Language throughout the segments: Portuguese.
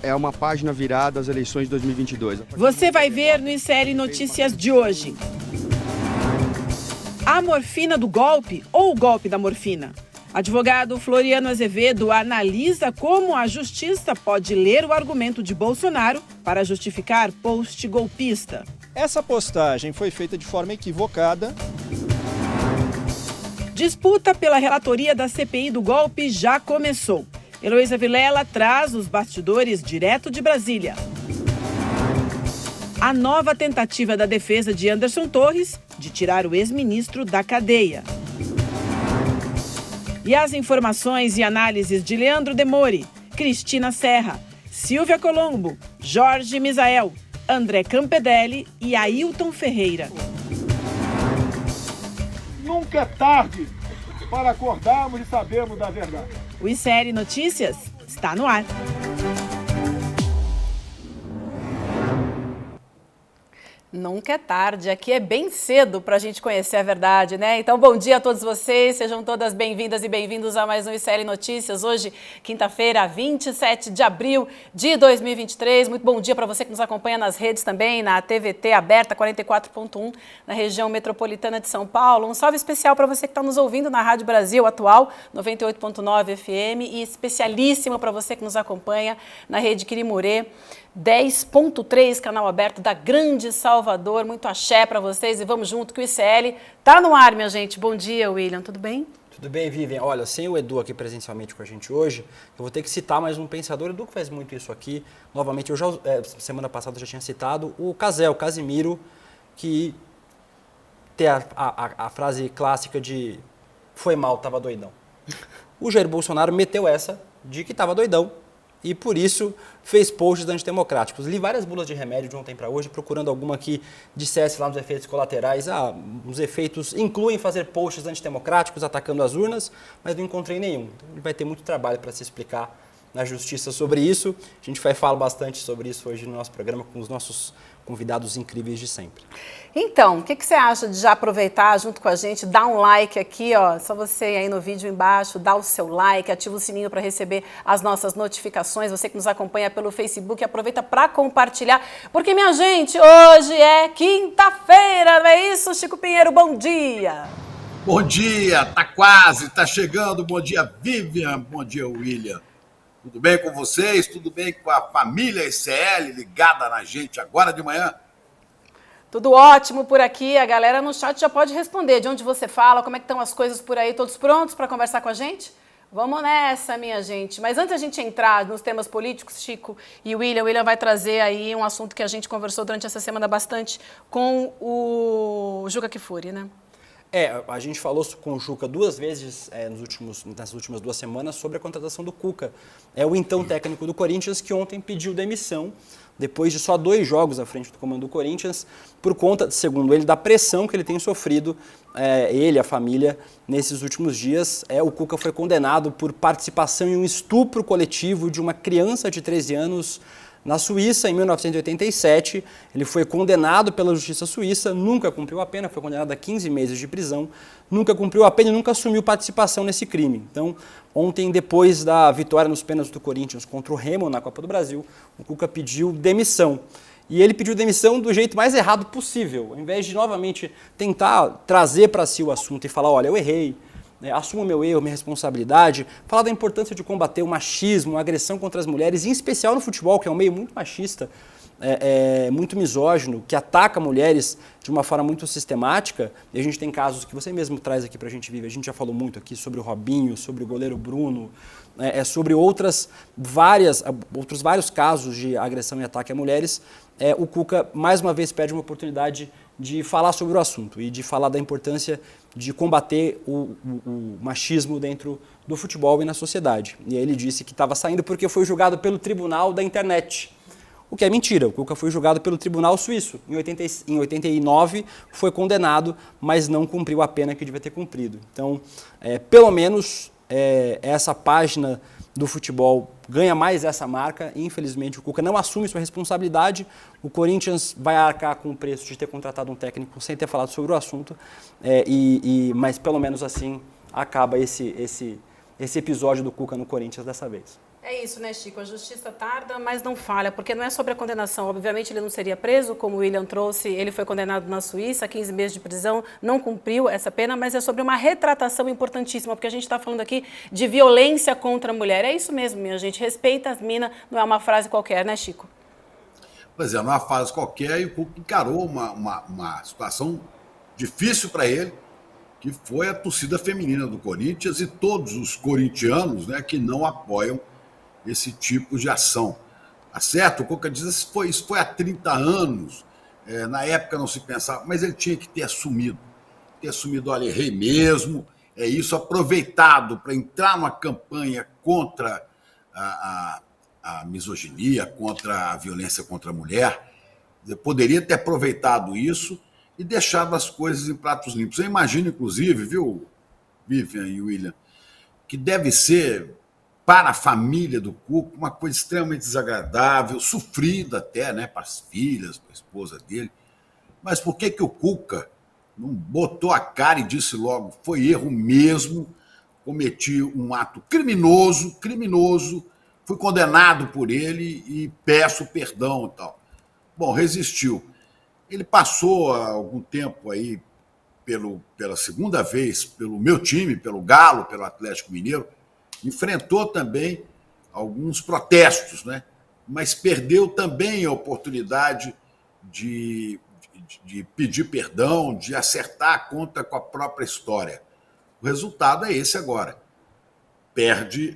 é uma página virada às eleições de 2022. Você vai ver no ICL Notícias de hoje. A morfina do golpe ou o golpe da morfina? Advogado Floriano Azevedo analisa como a justiça pode ler o argumento de Bolsonaro para justificar post golpista. Essa postagem foi feita de forma equivocada. Disputa pela relatoria da CPI do golpe já começou. Heloísa Vilela traz os bastidores direto de Brasília. A nova tentativa da defesa de Anderson Torres de tirar o ex-ministro da cadeia. E as informações e análises de Leandro Demore, Cristina Serra, Silvia Colombo, Jorge Misael, André Campedelli e Ailton Ferreira. Nunca é tarde para acordarmos e sabermos da verdade. O ICL Notícias está no ar. Nunca é tarde, aqui é bem cedo para a gente conhecer a verdade, né? Então, bom dia a todos vocês, sejam todas bem-vindas e bem-vindos a mais um ICL Notícias. Hoje, quinta-feira, 27 de abril de 2023. Muito bom dia para você que nos acompanha nas redes também, na TVT aberta 44.1, na região metropolitana de São Paulo. Um salve especial para você que está nos ouvindo na Rádio Brasil Atual, 98.9 FM, e especialíssimo para você que nos acompanha na rede Quirimurê, 10.3, canal aberto da Grande Salvador. Muito axé para vocês e vamos junto que o ICL tá no ar, minha gente. Bom dia, William, tudo bem? Tudo bem, Vivian. Olha, sem o Edu aqui presencialmente com a gente hoje, eu vou ter que citar mais um pensador. O Edu que faz muito isso aqui. Novamente, eu já, semana passada eu já tinha citado o Casimiro, que tem a frase clássica de foi mal, tava doidão. O Jair Bolsonaro meteu essa de que tava doidão. E por isso fez posts antidemocráticos. Li várias bulas de remédio de ontem para hoje, procurando alguma que dissesse lá nos efeitos colaterais. Os efeitos incluem fazer posts antidemocráticos atacando as urnas, mas não encontrei nenhum. Então ele vai ter muito trabalho para se explicar na justiça sobre isso. A gente vai falar bastante sobre isso hoje no nosso programa com os nossos convidados incríveis de sempre. Então, o que você acha de já aproveitar junto com a gente, dar um like aqui, ó, só você aí no vídeo embaixo, dá o seu like, ativa o sininho para receber as nossas notificações, você que nos acompanha pelo Facebook, aproveita para compartilhar, porque, minha gente, hoje é quinta-feira, não é isso, Chico Pinheiro? Bom dia! Bom dia, tá quase, tá chegando, bom dia, Vivian, bom dia, William. Tudo bem com vocês? Tudo bem com a família ICL ligada na gente agora de manhã? Tudo ótimo por aqui. A galera no chat já pode responder de onde você fala, como é que estão as coisas por aí. Todos prontos para conversar com a gente? Vamos nessa, minha gente. Mas antes da gente entrar nos temas políticos, Chico e William vai trazer aí um assunto que a gente conversou durante essa semana bastante com o Juca Kfouri, né? A gente falou com o Juca duas vezes nas últimas 2 semanas sobre a contratação do Cuca. É o então técnico do Corinthians que ontem pediu demissão, depois de só 2 jogos à frente do comando do Corinthians, por conta, segundo ele, da pressão que ele tem sofrido, ele, a família, nesses últimos dias. O Cuca foi condenado por participação em um estupro coletivo de uma criança de 13 anos na Suíça, em 1987, ele foi condenado pela justiça suíça, nunca cumpriu a pena, foi condenado a 15 meses de prisão, nunca cumpriu a pena e nunca assumiu participação nesse crime. Então, ontem, depois da vitória nos pênaltis do Corinthians contra o Remo na Copa do Brasil, o Cuca pediu demissão. E ele pediu demissão do jeito mais errado possível, ao invés de novamente tentar trazer para si o assunto e falar, olha, eu errei, assumo meu erro, minha responsabilidade, falar da importância de combater o machismo, a agressão contra as mulheres, em especial no futebol, que é um meio muito machista, muito misógino, que ataca mulheres de uma forma muito sistemática. E a gente tem casos que você mesmo traz aqui pra gente viver. A gente já falou muito aqui sobre o Robinho, sobre o goleiro Bruno, sobre outros vários casos de agressão e ataque a mulheres. O Cuca, mais uma vez, pede uma oportunidade de falar sobre o assunto e de falar da importância de combater o machismo dentro do futebol e na sociedade. E aí ele disse que estava saindo porque foi julgado pelo Tribunal da Internet. O que é mentira, o Cuca foi julgado pelo Tribunal Suíço. Em 89 foi condenado, mas não cumpriu a pena que devia ter cumprido. Então, pelo menos, essa página do futebol ganha mais essa marca e, infelizmente, o Cuca não assume sua responsabilidade. O Corinthians vai arcar com o preço de ter contratado um técnico sem ter falado sobre o assunto, mas pelo menos assim acaba esse episódio do Cuca no Corinthians dessa vez. É isso, né, Chico? A justiça tarda, mas não falha, porque não é sobre a condenação. Obviamente, ele não seria preso, como o William trouxe, ele foi condenado na Suíça, 15 meses de prisão, não cumpriu essa pena, mas é sobre uma retratação importantíssima, porque a gente está falando aqui de violência contra a mulher. É isso mesmo, minha gente. Respeita as minas, não é uma frase qualquer, né, Chico? Pois é, numa fase qualquer, e o Cuca encarou uma situação difícil para ele, que foi a torcida feminina do Corinthians e todos os corintianos, né, que não apoiam esse tipo de ação. Tá certo? O Cuca diz que isso foi há 30 anos, na época não se pensava, mas ele tinha que ter assumido, olha, errei mesmo, é isso, aproveitado para entrar numa campanha contra a misoginia, contra a violência contra a mulher. Eu poderia ter aproveitado isso e deixado as coisas em pratos limpos. Eu imagino, inclusive, viu, Vivian e William, que deve ser, para a família do Cuca, uma coisa extremamente desagradável, sofrida até, né, para as filhas, para a esposa dele. Mas por que o Cuca não botou a cara e disse logo, foi erro mesmo, cometi um ato criminoso, fui condenado por ele e peço perdão e tal. Bom, resistiu. Ele passou há algum tempo aí pela segunda vez pelo meu time, pelo Galo, pelo Atlético Mineiro, enfrentou também alguns protestos, né? Mas perdeu também a oportunidade de pedir perdão, de acertar a conta com a própria história. O resultado é esse agora. Perde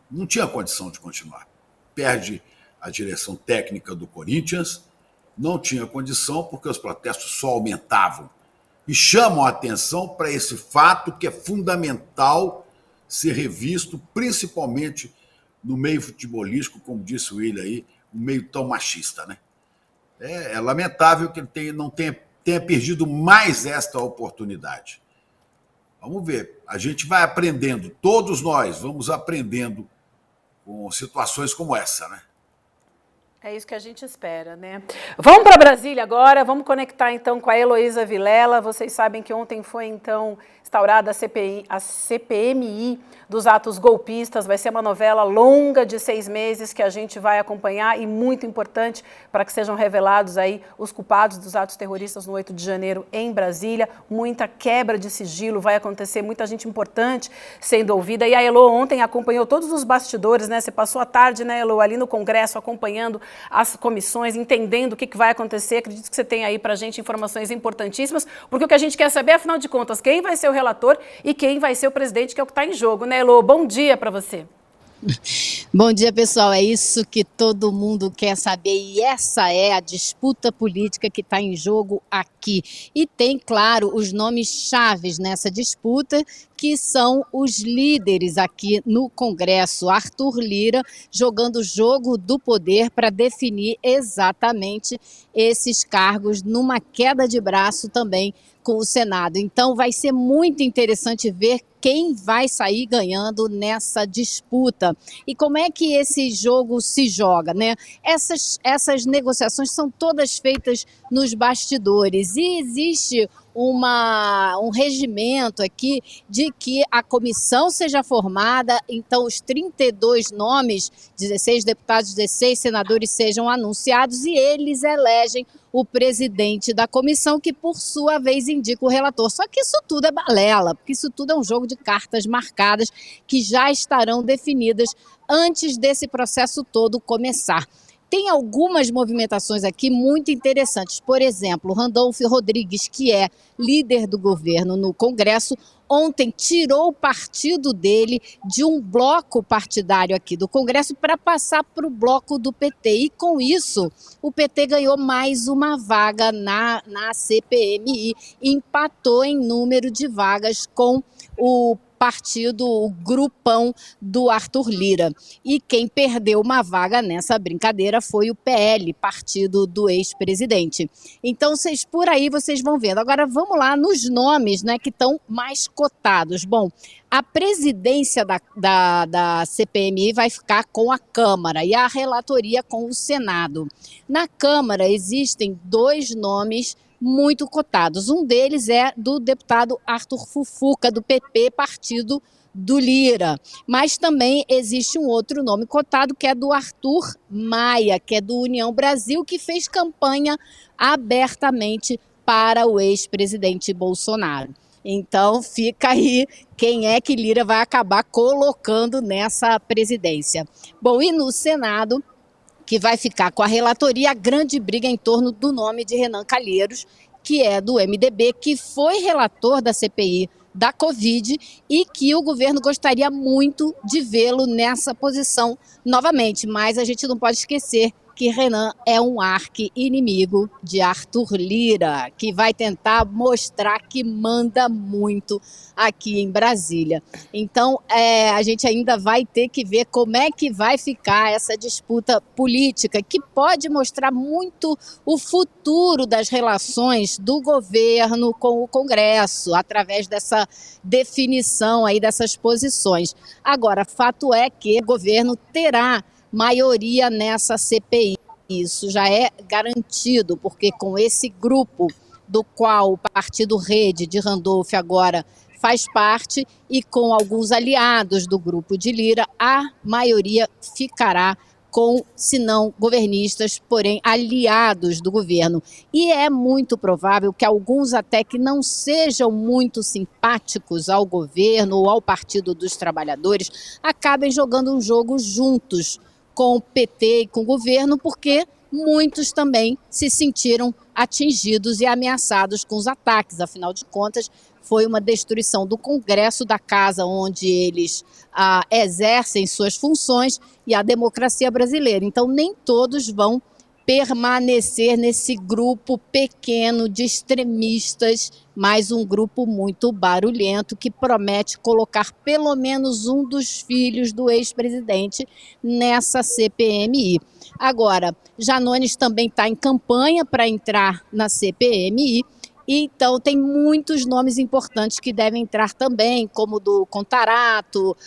não tinha condição de continuar. Perde a direção técnica do Corinthians, não tinha condição porque os protestos só aumentavam. E chamam a atenção para esse fato que é fundamental ser revisto, principalmente no meio futebolístico, como disse o William aí, um meio tão machista, né? É lamentável que ele não tenha perdido mais esta oportunidade. Vamos ver, a gente vai aprendendo, todos nós vamos aprendendo com situações como essa, né? É isso que a gente espera, né? Vamos para Brasília agora, vamos conectar então com a Heloísa Vilela. Vocês sabem que ontem foi então instaurada a CPMI dos atos golpistas. Vai ser uma novela longa de 6 meses que a gente vai acompanhar e muito importante para que sejam revelados aí os culpados dos atos terroristas no 8 de janeiro em Brasília. Muita quebra de sigilo vai acontecer, muita gente importante sendo ouvida. E a Elo ontem acompanhou todos os bastidores, né? Você passou a tarde, né, Elo, ali no Congresso acompanhando as comissões, entendendo o que vai acontecer. Acredito que você tem aí para a gente informações importantíssimas, porque o que a gente quer saber, afinal de contas, quem vai ser o relator e quem vai ser o presidente, que é o que está em jogo, né, Elo? Bom dia para você. Bom dia, pessoal. É isso que todo mundo quer saber e essa é a disputa política que está em jogo aqui. E tem, claro, os nomes chaves nessa disputa, que são os líderes aqui no Congresso. Arthur Lira jogando o jogo do poder para definir exatamente esses cargos numa queda de braço também com o Senado. Então vai ser muito interessante ver quem vai sair ganhando nessa disputa. E como é que esse jogo se joga, né? Essas negociações são todas feitas nos bastidores e existe um regimento aqui de que a comissão seja formada, então os 32 nomes, 16 deputados, 16 senadores sejam anunciados e eles elegem o presidente da comissão, que por sua vez indica o relator. Só que isso tudo é balela, porque isso tudo é um jogo de cartas marcadas que já estarão definidas antes desse processo todo começar. Tem algumas movimentações aqui muito interessantes. Por exemplo, Randolfo Rodrigues, que é líder do governo no Congresso, ontem tirou o partido dele de um bloco partidário aqui do Congresso para passar para o bloco do PT. E com isso, o PT ganhou mais uma vaga na CPMI, empatou em número de vagas com o partido, o grupão do Arthur Lira. E quem perdeu uma vaga nessa brincadeira foi o PL, partido do ex-presidente. Então, por aí vocês vão vendo. Agora, vamos lá nos nomes, né, que estão mais cotados. Bom, a presidência da CPMI vai ficar com a Câmara e a relatoria com o Senado. Na Câmara existem 2 nomes muito cotados. Um deles é do deputado Arthur Fufuca, do PP, partido do Lira. Mas também existe um outro nome cotado, que é do Arthur Maia, que é do União Brasil, que fez campanha abertamente para o ex-presidente Bolsonaro. Então fica aí quem é que Lira vai acabar colocando nessa presidência. Bom, e no Senado, que vai ficar com a relatoria, a grande briga em torno do nome de Renan Calheiros, que é do MDB, que foi relator da CPI da Covid e que o governo gostaria muito de vê-lo nessa posição novamente. Mas a gente não pode esquecer que Renan é um arqui-inimigo de Arthur Lira, que vai tentar mostrar que manda muito aqui em Brasília. Então, a gente ainda vai ter que ver como é que vai ficar essa disputa política, que pode mostrar muito o futuro das relações do governo com o Congresso, através dessa definição aí dessas posições. Agora, fato é que o governo terá maioria nessa CPI. Isso já é garantido, porque com esse grupo do qual o Partido Rede de Randolph agora faz parte e com alguns aliados do grupo de Lira, a maioria ficará com, se não governistas, porém aliados do governo. E é muito provável que alguns até que não sejam muito simpáticos ao governo ou ao Partido dos Trabalhadores acabem jogando um jogo juntos com o PT e com o governo, porque muitos também se sentiram atingidos e ameaçados com os ataques. Afinal de contas, foi uma destruição do Congresso, da casa onde eles exercem suas funções, e a democracia brasileira. Então, nem todos vão permanecer nesse grupo pequeno de extremistas, mas um grupo muito barulhento que promete colocar pelo menos um dos filhos do ex-presidente nessa CPMI. Agora, Janones também está em campanha para entrar na CPMI, então tem muitos nomes importantes que devem entrar também, como o do Contarato,